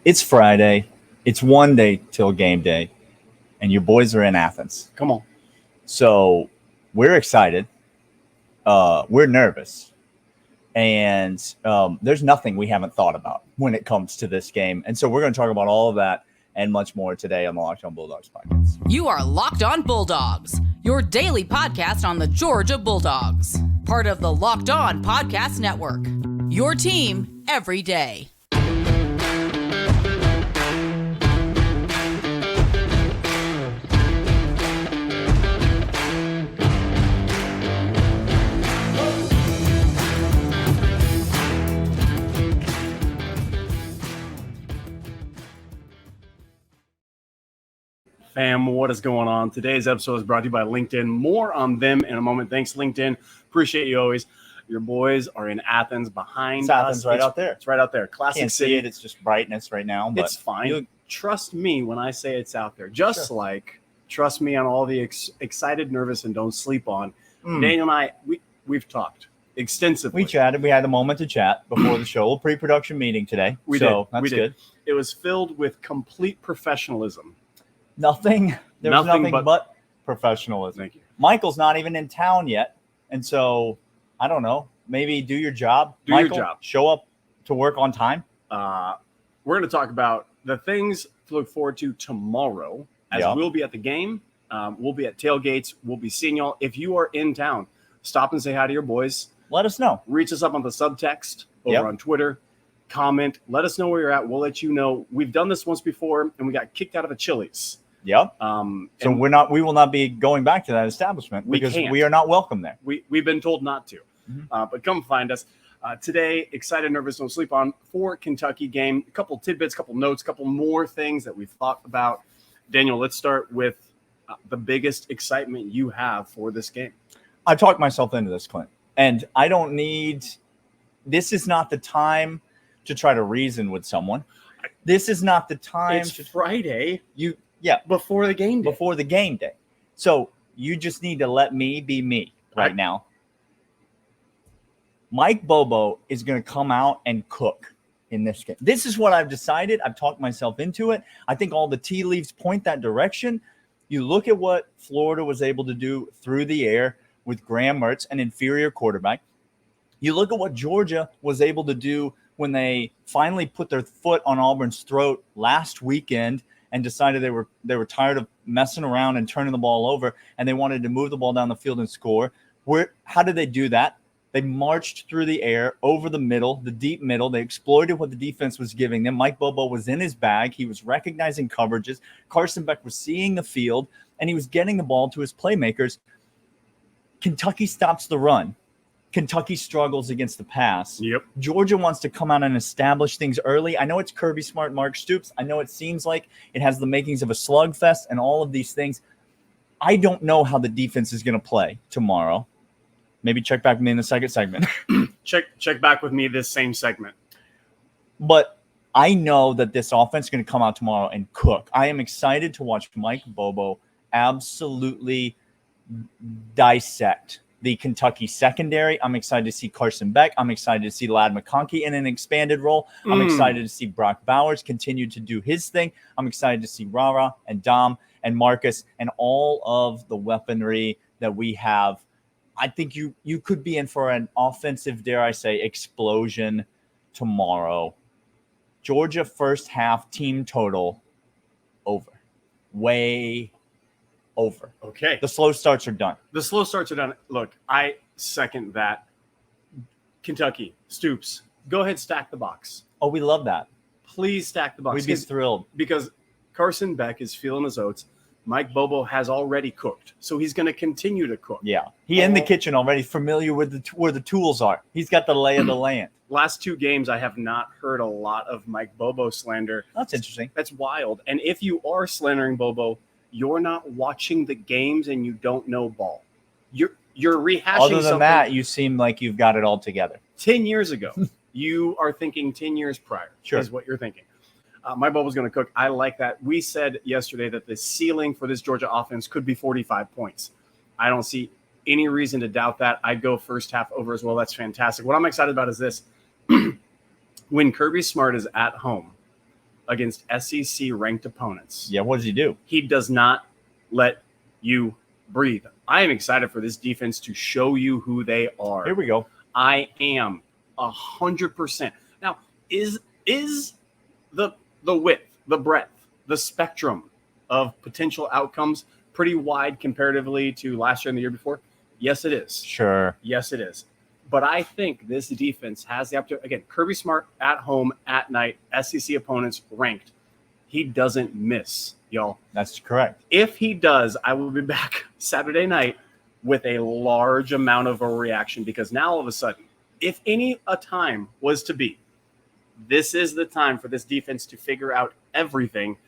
It's Friday. It's one day till game day, and your boys are in Athens. Come on. So we're excited. We're nervous. And there's nothing we haven't thought about when it comes to this game. And so we're going to talk about all of that and much more today on the Locked On Bulldogs podcast. You are Locked On Bulldogs, your daily podcast on the Georgia Bulldogs. Part of the Locked On Podcast Network, your team every day. Fam, what is going on? Today's episode is brought to you by LinkedIn. More on them in a moment. Thanks, LinkedIn. Appreciate you always. Your boys are in Athens behind It's us. Athens right out there. It's right out there. Classic Can't city. see it. It's just brightness right now. But It's fine. Trust me when I say it's out there. Just like trust me on all the excited, nervous, and don't sleep on. Daniel and I, we've talked extensively. We chatted. We had a moment to chat before the show. A pre-production meeting today. We so did. That's good. It was filled with complete professionalism. Nothing. There was nothing but professionalism. Thank you. Michael's not even in town yet. And so, I don't know. Maybe do your job. Do your job. Show up to work on time. We're going to talk about the things to look forward to tomorrow, as we'll be at the game. We'll be at tailgates. We'll be seeing y'all. If you are in town, stop and say hi to your boys. Let us know. Reach us up on the subtext over on Twitter. Comment. Let us know where you're at. We'll let you know. We've done this once before, and we got kicked out of a Chili's. Yep. So we will not be going back to that establishment because we are not welcome there. We've been told not to. But come find us. Today, excited, nervous, don't sleep on for Kentucky game. A couple tidbits, couple notes, couple more things that we've thought about. Daniel, let's start with the biggest excitement you have for this game. I talked myself into this, Clint, and I don't need – this is not the time to try to reason with someone. This is not the time. It's Friday. Yeah. Before the game day. Before the game day. So you just need to let me be me right now. Mike Bobo is going to come out and cook in this game. This is what I've decided. I've talked myself into it. I think all the tea leaves point that direction. You look at what Florida was able to do through the air with Graham Mertz, an inferior quarterback. You look at what Georgia was able to do when they finally put their foot on Auburn's throat last weekend and decided they were tired of messing around and turning the ball over, and they wanted to move the ball down the field and score. How did they do that? They marched through the air, over the middle, the deep middle. They exploited what the defense was giving them. Mike Bobo was in his bag. He was recognizing coverages. Carson Beck was seeing the field, and he was getting the ball to his playmakers. Kentucky stops the run. Kentucky struggles against the pass. Yep. Georgia wants to come out and establish things early. I know it's Kirby Smart, Mark Stoops. I know it seems like it has the makings of a slugfest and all of these things. I don't know how the defense is going to play tomorrow. Maybe check back with me in the second segment. check back with me this same segment. But I know that this offense is going to come out tomorrow and cook. I am excited to watch Mike Bobo absolutely dissect the Kentucky secondary. I'm excited to see Carson Beck. I'm excited to see Ladd McConkey in an expanded role. I'm excited to see Brock Bowers continue to do his thing. I'm excited to see Rara and Dom and Marcus and all of the weaponry that we have. I think you could be in for an offensive, dare I say, explosion tomorrow. Georgia first half team total over. Way over. Okay. The slow starts are done. The slow starts are done. Look, I second that. Kentucky, Stoops, go ahead, stack the box. Oh, we love that. Please stack the box. We'd be thrilled. Because Carson Beck is feeling his oats. Mike Bobo has already cooked, so he's going to continue to cook. Yeah. He in the kitchen already, familiar with where the tools are. He's got the lay of the land. Last two games, I have not heard a lot of Mike Bobo slander. That's interesting. That's wild. And if you are slandering Bobo, you're not watching the games and you don't know ball. You're rehashing Other than that, you seem like you've got it all together. 10 years ago. You are thinking 10 years prior is what you're thinking. Mike Bobo's going to cook. I like that. We said yesterday that the ceiling for this Georgia offense could be 45 points. I don't see any reason to doubt that. I'd go first half over as well. That's fantastic. What I'm excited about is this. When Kirby Smart is at home, against SEC ranked opponents. Yeah, what does he do? He does not let you breathe. I am excited for this defense to show you who they are. Here we go. I am 100%. Now, is the width, the breadth, the spectrum of potential outcomes pretty wide comparatively to last year and the year before? Yes, it is. Sure. Yes, it is. But I think this defense has the opportunity. Again, Kirby Smart at home, at night, SEC opponents ranked. He doesn't miss, y'all. That's correct. If he does, I will be back Saturday night with a large amount of a reaction, because now all of a sudden, if any a time was to be, this is the time for this defense to figure out everything,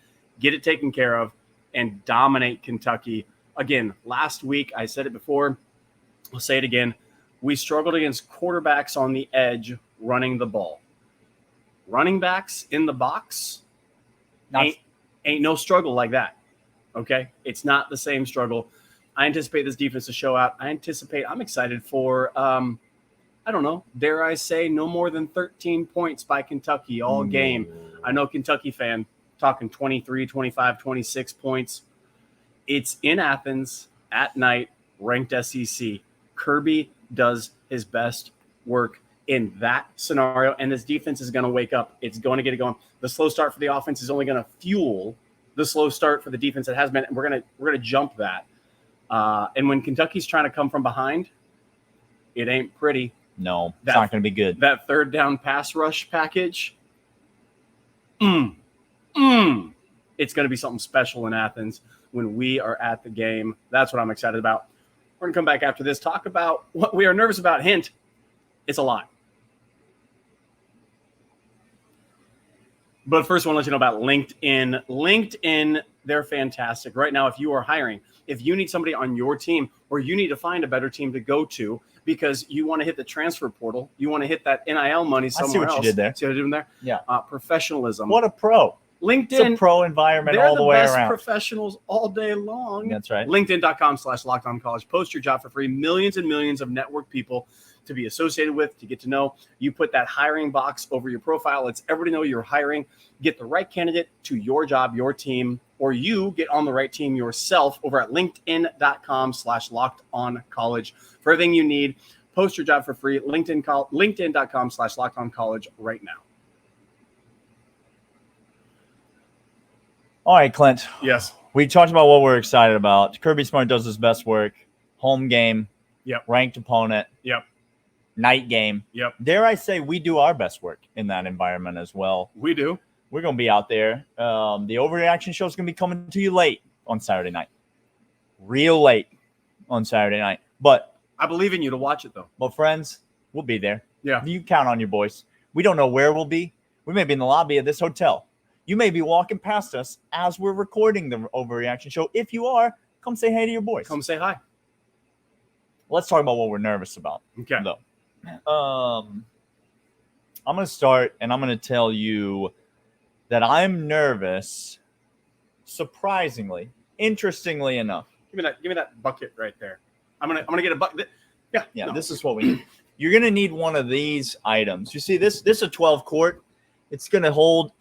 get it taken care of, and dominate Kentucky. Again, last week, I said it before, I'll say it again, we struggled against quarterbacks on the edge running the ball. Running backs in the box ain't no struggle like that, okay? It's not the same struggle. I anticipate this defense to show out. I'm excited for, I don't know, dare I say, no more than 13 points by Kentucky all game. I know Kentucky fan talking 23, 25, 26 points. It's in Athens at night, ranked SEC. Kirby does his best work in that scenario, and this defense is going to wake up. It's going to get it going. The slow start for the offense is only going to fuel the slow start for the defense that has been. And we're going to jump that. And when Kentucky's trying to come from behind, it ain't pretty. No, it's not going to be good. That third down pass rush package, it's going to be something special in Athens when we are at the game. That's what I'm excited about. We're going to come back after this, talk about what we are nervous about. Hint, it's a lot. But first, I want to let you know about LinkedIn. LinkedIn, they're fantastic. Right now, if you are hiring, if you need somebody on your team, or you need to find a better team to go to because you want to hit the transfer portal, you want to hit that NIL money somewhere else. I see what you did there. See what I did there? Yeah. Professionalism. What a pro. LinkedIn. It's a pro environment all the way around. They're the best professionals all day long. That's right. LinkedIn.com/LockedOnCollege. Post your job for free. Millions and millions of network people to be associated with, to get to know. You put that hiring box over your profile. Lets everybody know you're hiring. Get the right candidate to your job, your team, or you get on the right team yourself over at LinkedIn.com/LockedOnCollege. For everything you need, post your job for free. LinkedIn.com/LockedOnCollege right now. All right, Clint. Yes. We talked about what we're excited about. Kirby Smart does his best work. Home game. Yep. Ranked opponent. Yep. Night game. Yep. Dare I say we do our best work in that environment as well. We do. We're going to be out there. The overreaction show is going to be coming to you late on Saturday night. Real late on Saturday night. But I believe in you to watch it, though. But friends, we'll be there. Yeah. You count on your boys. We don't know where we'll be. We may be in the lobby of this hotel. You may be walking past us as we're recording the overreaction show. If you are, come say hey to your boys. Come say hi. Let's talk about what we're nervous about. Okay. Though. I'm going to start, and I'm going to tell you that I'm nervous, surprisingly, interestingly enough. Give me that bucket right there. I'm gonna get a bucket. Yeah. Yeah, no. This is what we need. You're going to need one of these items. You see, this is a 12 quart. It's going to hold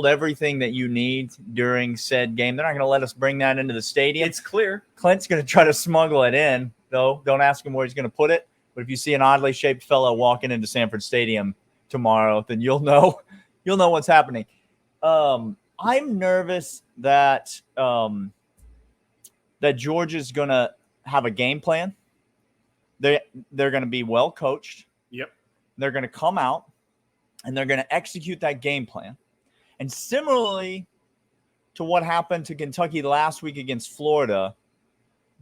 everything that you need during said game. They're not going to let us bring that into the stadium. It's clear. Clint's going to try to smuggle it in, though. Don't ask him where he's going to put it. But if you see an oddly shaped fellow walking into Sanford Stadium tomorrow, then you'll know what's happening. I'm nervous that Georgia's going to have a game plan. They're going to be well coached. Yep. They're going to come out and they're going to execute that game plan. And similarly to what happened to Kentucky last week against Florida,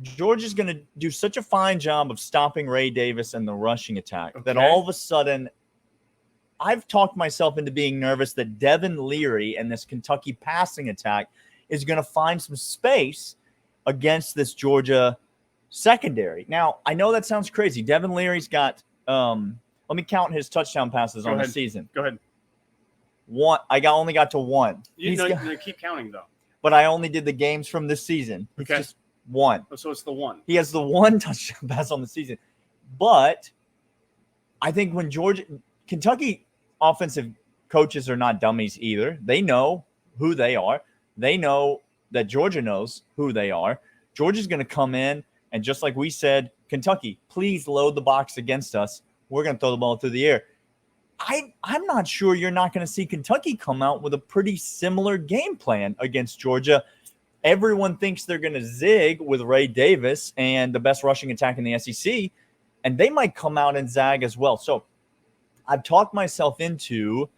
Georgia's going to do such a fine job of stopping Ray Davis and the rushing attack that all of a sudden I've talked myself into being nervous that Devin Leary and this Kentucky passing attack is going to find some space against this Georgia secondary. Now, I know that sounds crazy. Devin Leary's got let me count his touchdown passes on the season. Go ahead. One. Only got to one. You keep counting, though. But I only did the games from this season. It's just one. So it's the one. He has the one touchdown pass on the season. But I think when Kentucky offensive coaches are not dummies either. They know who they are. They know that Georgia knows who they are. Georgia's going to come in, and just like we said, Kentucky, please load the box against us. We're going to throw the ball through the air. I'm not sure you're not going to see Kentucky come out with a pretty similar game plan against Georgia. Everyone thinks they're going to zig with Ray Davis and the best rushing attack in the SEC, and they might come out and zag as well. So I've talked myself into,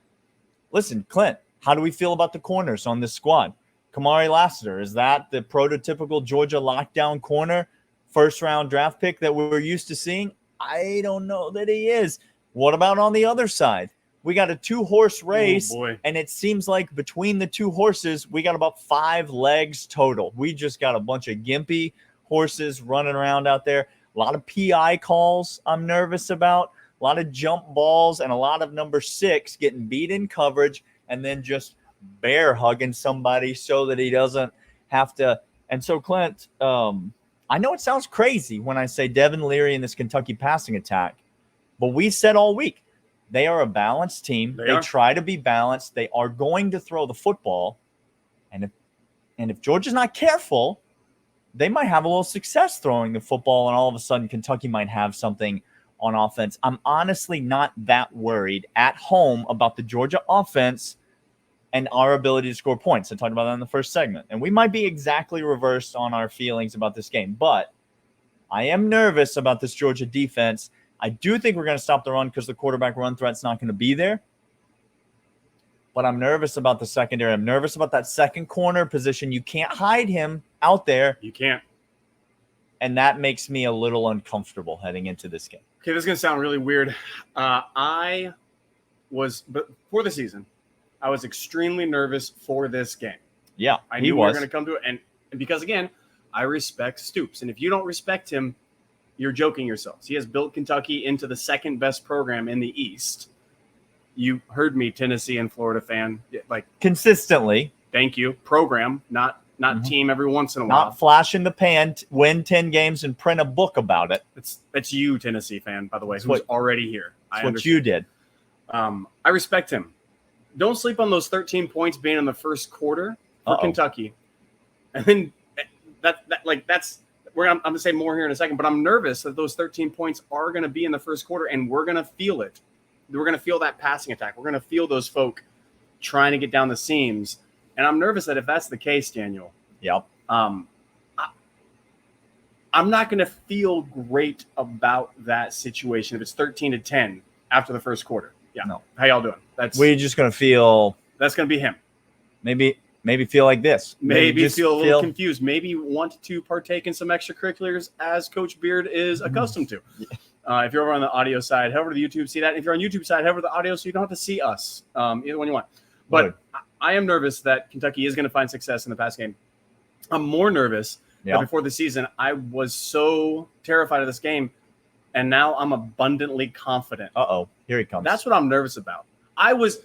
listen, Clint, how do we feel about the corners on this squad? Kamari Lassiter, is that the prototypical Georgia lockdown corner, first-round draft pick that we're used to seeing? I don't know that he is. What about on the other side? We got a 2-horse race, and it seems like between the 2 horses, we got about 5 legs total. We just got a bunch of gimpy horses running around out there. A lot of PI calls I'm nervous about, a lot of jump balls, and a lot of number 6 getting beat in coverage and then just bear hugging somebody so that he doesn't have to. And so, Clint, I know it sounds crazy when I say Devin Leary in this Kentucky passing attack, but we said all week, they are a balanced team. They try to be balanced. They are going to throw the football. And if Georgia's not careful, they might have a little success throwing the football, and all of a sudden Kentucky might have something on offense. I'm honestly not that worried at home about the Georgia offense and our ability to score points. I talked about that in the first segment. And we might be exactly reversed on our feelings about this game. But I am nervous about this Georgia defense. I do think we're going to stop the run because the quarterback run threat's not going to be there. But I'm nervous about the secondary. I'm nervous about that second corner position. You can't hide him out there. You can't. And that makes me a little uncomfortable heading into this game. Okay, this is going to sound really weird. Before the season, I was extremely nervous for this game. Yeah, I knew we were going to come to it. And because, again, I respect Stoops. And if you don't respect him, you're joking yourselves. He has built Kentucky into the second best program in the East. You heard me, Tennessee and Florida fan. Like consistently. Thank you. Program, not team every once in a while. Not flash in the pan, win 10 games and print a book about it. That's you, Tennessee fan, by the way, who's already here. That's what you did. I respect him. Don't sleep on those 13 points being in the first quarter for Kentucky. And then I'm going to say more here in a second, but I'm nervous that those 13 points are going to be in the first quarter, and we're going to feel it. We're going to feel that passing attack. We're going to feel those folk trying to get down the seams. And I'm nervous that if that's the case, Daniel, I'm not going to feel great about that situation if it's 13-10 after the first quarter. Yeah. No. How y'all doing? We're just going to feel. That's going to be him. Maybe feel like this. Maybe feel a little confused. Maybe want to partake in some extracurriculars as Coach Beard is accustomed to. If you're over on the audio side, head over to the YouTube, see that. If you're on YouTube side, head over to the audio so you don't have to see us. Either one you want. But I am nervous that Kentucky is going to find success in the pass game. I'm more nervous that before the season, I was so terrified of this game, and now I'm abundantly confident. Here he comes. That's what I'm nervous about. I was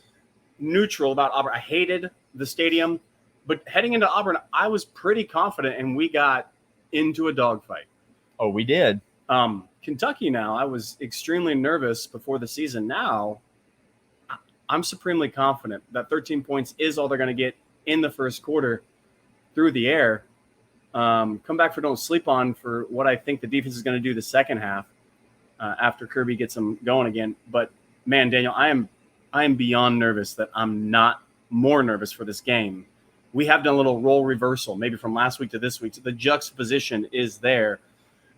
neutral about Auburn. I hated the stadium, but heading into Auburn, I was pretty confident, and we got into a dogfight. Oh, we did. Kentucky now, I was extremely nervous before the season. Now, I'm supremely confident that 13 points is all they're going to get in the first quarter through the air. Come back for don't sleep on for what I think the defense is going to do the second half after Kirby gets them going again. But, man, Daniel, I am beyond nervous that I'm not more nervous for this game. We have done a little role reversal, maybe from last week to this week. So the juxtaposition is there.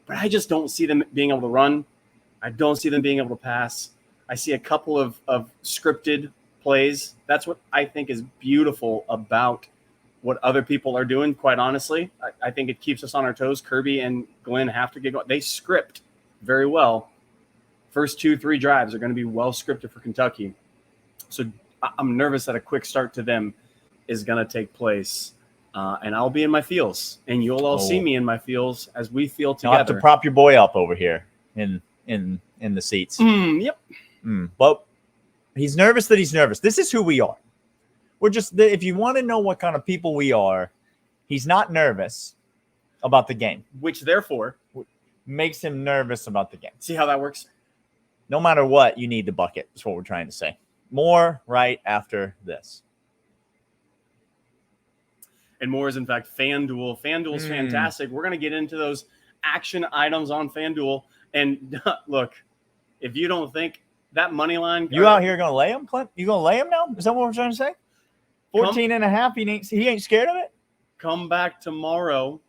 But I just don't see them being able to run. I don't see them being able to pass. I see a couple of scripted plays. That's what I think is beautiful about what other people are doing, quite honestly. I think it keeps us on our toes. Kirby and Glenn have to get going. They script very well. First 2-3 drives are going to be well scripted for Kentucky. So I'm nervous that a quick start to them is going to take place. And I'll be in my feels, and you'll all see me in my feels as we feel together. You'll have to prop your boy up over here in the seats. Yep. But he's nervous that he's nervous. This is who we are. We're just, if you want to know what kind of people we are, he's not nervous about the game. Which therefore makes him nervous about the game. See how that works? No matter what, you need the bucket. That's what we're trying to say. More right after this. and more is, in fact, FanDuel. FanDuel's fantastic. We're going to get into those action items on FanDuel. And look, if you don't think that money line. You out here going to lay him, Clint? You going to lay him now? Is that what we're trying to say? 14.5. He ain't scared of it? Come back tomorrow.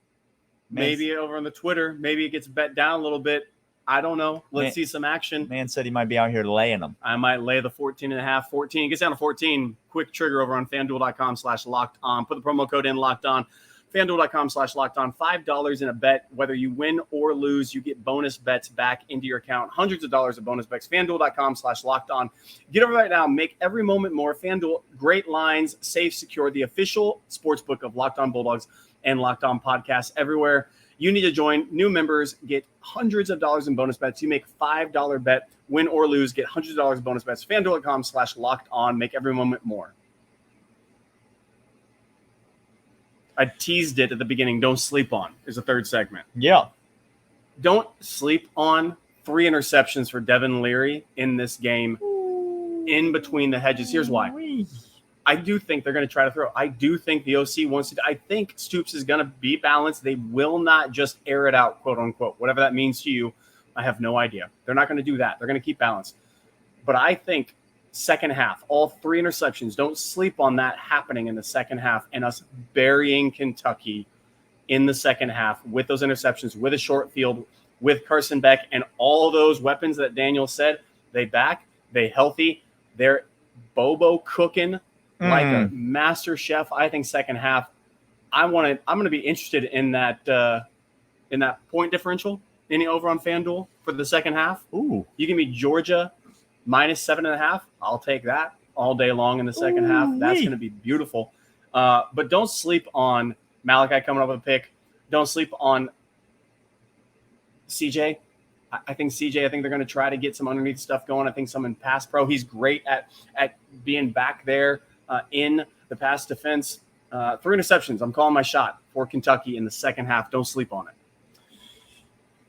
Maybe over on the Twitter. Maybe it gets bet down a little bit. I don't know. Let's see some action. Man said he might be out here laying them. I might lay the 14.5. 14. It gets down to 14. Quick trigger over on FanDuel.com/LockedOn. Put the promo code in, Locked On. FanDuel.com/LockedOn. $5 in a bet. Whether you win or lose, you get bonus bets back into your account. Hundreds of dollars of bonus bets. FanDuel.com/LockedOn. Get over right now. Make every moment more. FanDuel, great lines, safe, secure. The official sportsbook of Locked On Bulldogs and Locked On Podcasts everywhere. You need to join. New members get hundreds of dollars in bonus bets. You make $5 bet, win or lose, get hundreds of dollars in bonus bets. FanDuel.com/LockedOn. Make every moment more. I teased it at the beginning. Don't sleep on is the third segment. Yeah. Don't sleep on 3 interceptions for Devin Leary in this game. In between the hedges. Here's why. I do think they're going to try to throw. I do think the OC wants to. I think Stoops is going to be balanced. They will not just air it out, quote unquote, whatever that means to you. I have no idea. They're not going to do that. They're going to keep balance. But I think second half, all 3 interceptions, don't sleep on that happening in the second half and us burying Kentucky in the second half with those interceptions, with a short field, with Carson Beck and all those weapons that Daniel said. They back, they healthy, they're Bobo cooking like a master chef. I think second half, I'm going to be interested in that point differential over on FanDuel for the second half. Ooh, you give me Georgia -7.5. I'll take that all day long in the second half. That's going to be beautiful. But don't sleep on Malachi coming up with a pick. Don't sleep on CJ. I think they're going to try to get some underneath stuff going. I think some in pass pro. He's great at being back there in the pass defense. 3 interceptions. I'm calling my shot for Kentucky in the second half. Don't sleep on it.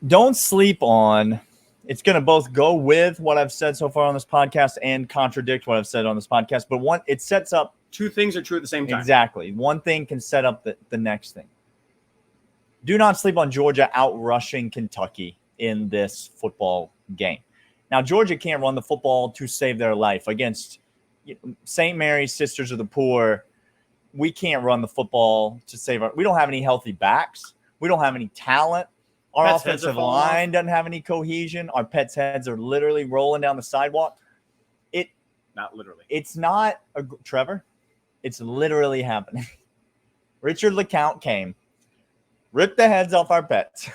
Don't sleep on. It's going to both go with what I've said so far on this podcast and contradict what I've said on this podcast. But it sets up. 2 things are true at the same time. Exactly. One thing can set up the next thing. Do not sleep on Georgia outrushing Kentucky in this football game. Now, Georgia can't run the football to save their life against St. Mary's Sisters of the Poor. We can't run the football to save we don't have any healthy backs. We don't have any talent. Our offensive line doesn't have any cohesion. Our pets' heads are literally rolling down the sidewalk. Not literally. It's not Trevor. It's literally happening. Richard LeCount came, ripped the heads off our pets,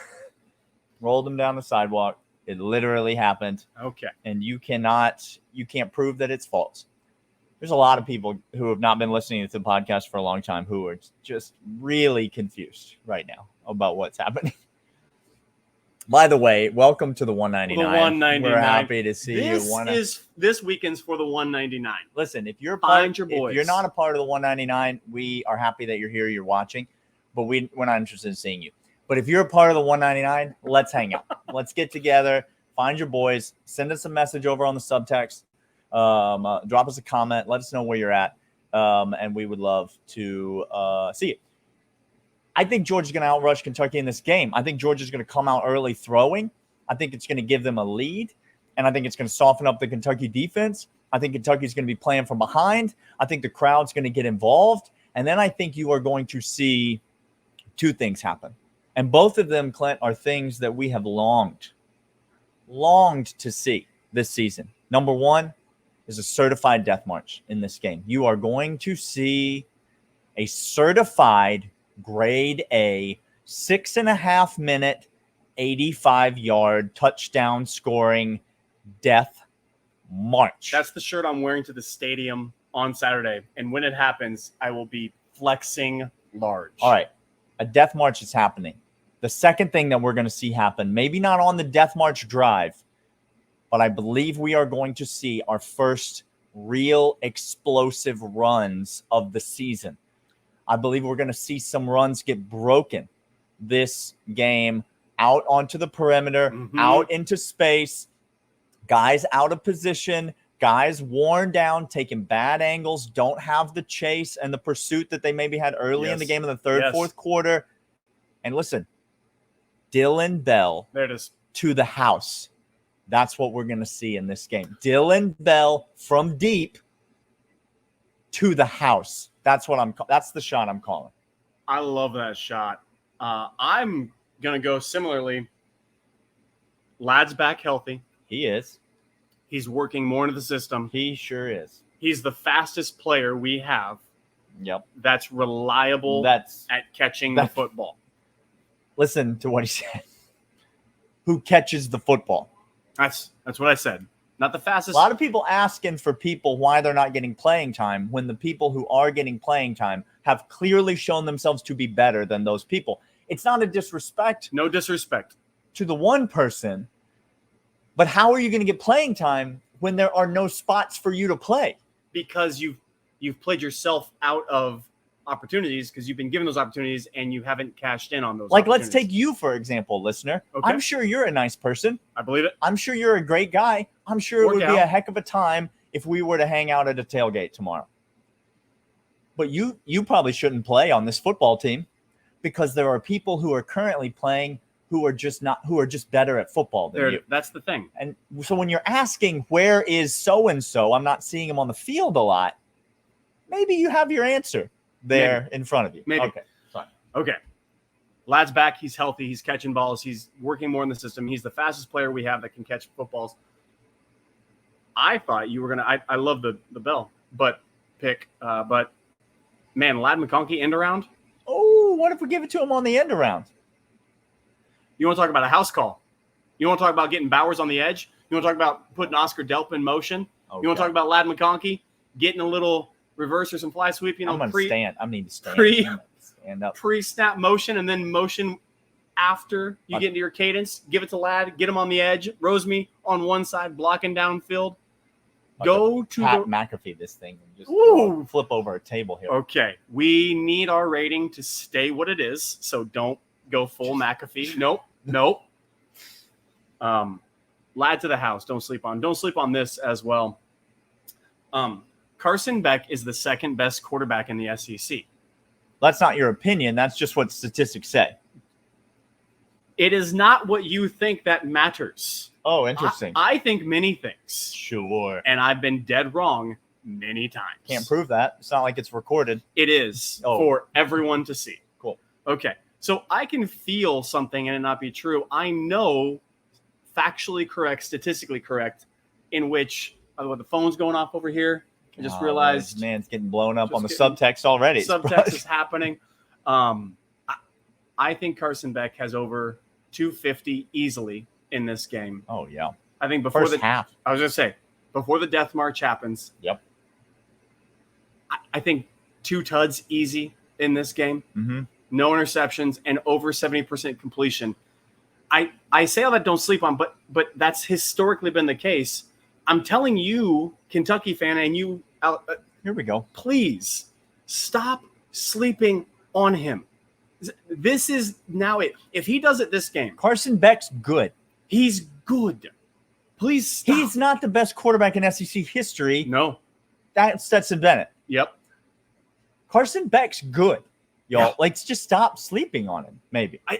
rolled them down the sidewalk. It literally happened. Okay. And you can't prove that it's false. There's a lot of people who have not been listening to the podcast for a long time who are just really confused right now about what's happening. By the way, welcome to the 199. The 199. We're happy to see you. This weekend's for the 199. Listen, if you're Find your boys. If you're not a part of the 199, we are happy that you're here, you're watching, but we're not interested in seeing you. But if you're a part of the 199, let's hang out. Let's get together. Find your boys. Send us a message over on the subtext. Drop us a comment. Let us know where you're at, and we would love to see you. I think Georgia's going to outrush Kentucky in this game. I think Georgia's going to come out early throwing. I think it's going to give them a lead, and I think it's going to soften up the Kentucky defense. I think Kentucky's going to be playing from behind. I think the crowd's going to get involved, and then I think you are going to see 2 things happen. And both of them, Clint, are things that we have longed to see this season. Number 1 is a certified death march in this game. You are going to see a certified grade A 6.5 minute, 85-yard touchdown scoring death march. That's the shirt I'm wearing to the stadium on Saturday. And when it happens, I will be flexing large. All right. A death march is happening. The second thing that we're going to see happen, maybe not on the death march drive, but I believe we are going to see our first real explosive runs of the season. I believe we're going to see some runs get broken this game out onto the perimeter, out into space, guys out of position, Guys worn down, taking bad angles, don't have the chase and the pursuit that they maybe had early in the game in the third, fourth quarter. And listen, Dylan Bell there it is. To the house. That's what we're going to see in this game. Dylan Bell from deep to the house. That's the shot I'm calling. I love that shot. I'm going to go similarly. Lad's back healthy. He is. He's working more into the system. He sure is. He's the fastest player we have. Yep. That's reliable at catching the football. Listen to what he said. Who catches the football? That's what I said. Not the fastest. A lot of people asking for people why they're not getting playing time when the people who are getting playing time have clearly shown themselves to be better than those people. It's not a disrespect. No disrespect. To the one person. But how are you going to get playing time when there are no spots for you to play? Because you've played yourself out of opportunities because you've been given those opportunities and you haven't cashed in on those. Like, let's take you, for example, listener. Okay. I'm sure you're a nice person. I believe it. I'm sure you're a great guy. I'm sure it would be a heck of a time if we were to hang out at a tailgate tomorrow. But you probably shouldn't play on this football team because there are people who are currently playing who are just better at football than you. That's the thing. And so when you're asking where is so-and-so, I'm not seeing him on the field a lot, maybe you have your answer there in front of you. Maybe. Okay, fine. Okay. Lad's back. He's healthy. He's catching balls. He's working more in the system. He's the fastest player we have that can catch footballs. I thought you were going to – I love the Bell pick. But, man, Ladd McConkey end around. Oh, what if we give it to him on the end around? You want to talk about a house call? You want to talk about getting Bowers on the edge? You want to talk about putting Oscar Delp in motion? Okay. You want to talk about Ladd McConkey getting a little reverse or some fly sweep? I'm going to stand. I need to stand. Stand up. Pre-snap motion and then motion after you get into your cadence. Give it to Ladd. Get him on the edge. Roseme on one side, blocking downfield. Go to Pat McAfee this thing and just flip over a table here. Okay. We need our rating to stay what it is, so don't go full McAfee. Nope. Ladd to the house. Don't sleep on this as well. Carson Beck is the second best quarterback in the SEC. That's not your opinion. That's just what statistics say. It is not what you think that matters. Oh, interesting. I think many things. Sure. And I've been dead wrong many times. Can't prove that. It's not like it's recorded. It is for everyone to see. Cool. Okay. So I can feel something and it not be true. I know factually correct, statistically correct, in which the phone's going off over here. I just realized. Man's getting blown up on the subtext already. Subtext is happening. I think Carson Beck has over 250 easily in this game. Oh, yeah. I think before the half. I was going to say, before the death march happens. Yep. I think 2 tuds easy in this game. Mm-hmm. No interceptions and over 70% completion. I say all that don't sleep on, but that's historically been the case. I'm telling you, Kentucky fan, and you here we go. Please stop sleeping on him. This is now it. If he does it this game, Carson Beck's good. He's good. Please stop. He's not the best quarterback in SEC history. No. That's Stetson Bennett. Yep. Carson Beck's good. Y'all, Yeah. like, just stop sleeping on him, maybe. I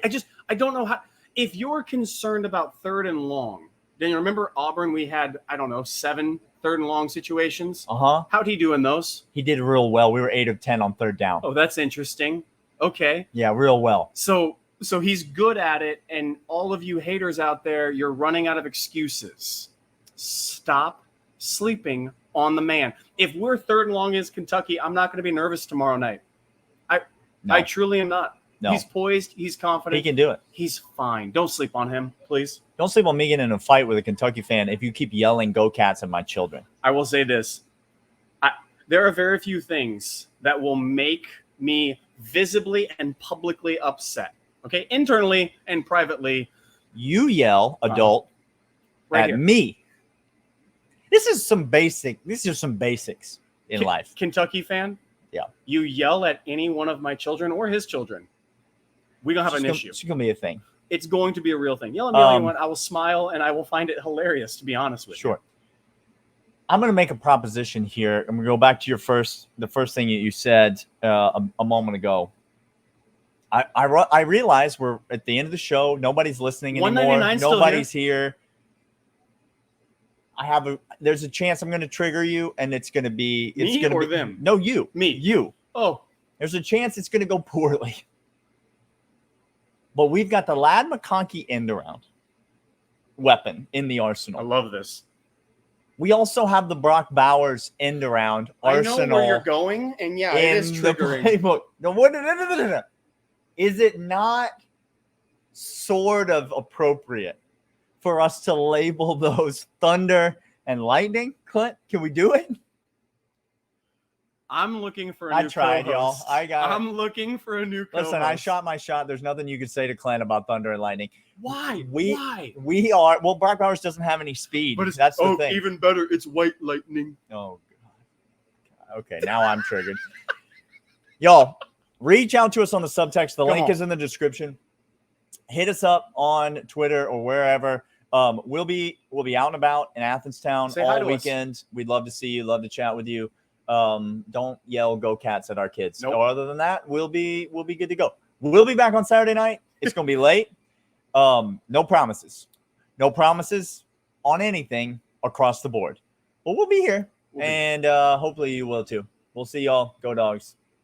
don't know how. If you're concerned about 3rd and long, then you remember Auburn, we had, 7 3rd and long situations. Uh-huh. How'd he do in those? He did real well. We were 8 of 10 on 3rd down. Oh, that's interesting. Okay. Yeah, real well. So he's good at it, and all of you haters out there, you're running out of excuses. Stop sleeping on the man. If we're 3rd and long as Kentucky, I'm not going to be nervous tomorrow night. I truly am not. No. He's poised. He's confident. He can do it. He's fine. Don't sleep on him, please. Don't sleep on me getting in a fight with a Kentucky fan if you keep yelling "Go Cats" at my children. I will say this. There are very few things that will make me visibly and publicly upset. Okay? Internally and privately. You yell, adult, right at me. These are some basics in life. Kentucky fan? Yeah. You yell at any one of my children or his children, we don't have an issue. It's going to be a thing. It's going to be a real thing. Yell at me anyone, I will smile and I will find it hilarious, to be honest with you. Sure. I'm going to make a proposition here. I'm going to go back to the first thing you said a moment ago. I realize we're at the end of the show. Nobody's listening anymore. Nobody's here. There's a chance I'm going to trigger you, and it's going to be them. No, you. Me. You. Oh. There's a chance it's going to go poorly. But we've got the Ladd McConkey end around weapon in the arsenal. I love this. We also have the Brock Bowers end around arsenal. I know where you're going, and yeah, it is triggering. Playbook. No. Is it not sort of appropriate for us to label those Thunder and Lightning? Clint, can we do it? I'm looking for a new tried, co-host. y'all. I'm looking for a new co-host. Listen, I shot my shot. There's nothing you could say to Clint about Thunder and Lightning. Why? Why? We are. Well, Brock Bowers doesn't have any speed. But that's the thing. Even better, it's White Lightning. Oh, God. Okay, now I'm triggered. Y'all, reach out to us on the subtext. The link is in the description. Hit us up on Twitter or wherever. We'll be out and about in Athenstown all weekend. We'd love to see you. Love to chat with you. Don't yell "Go Cats" at our kids. Nope. Or other than that, we'll be good to go. We'll be back on Saturday night. It's gonna be late. No promises. No promises on anything across the board. But we'll be here, and hopefully you will too. We'll see y'all. Go Dogs.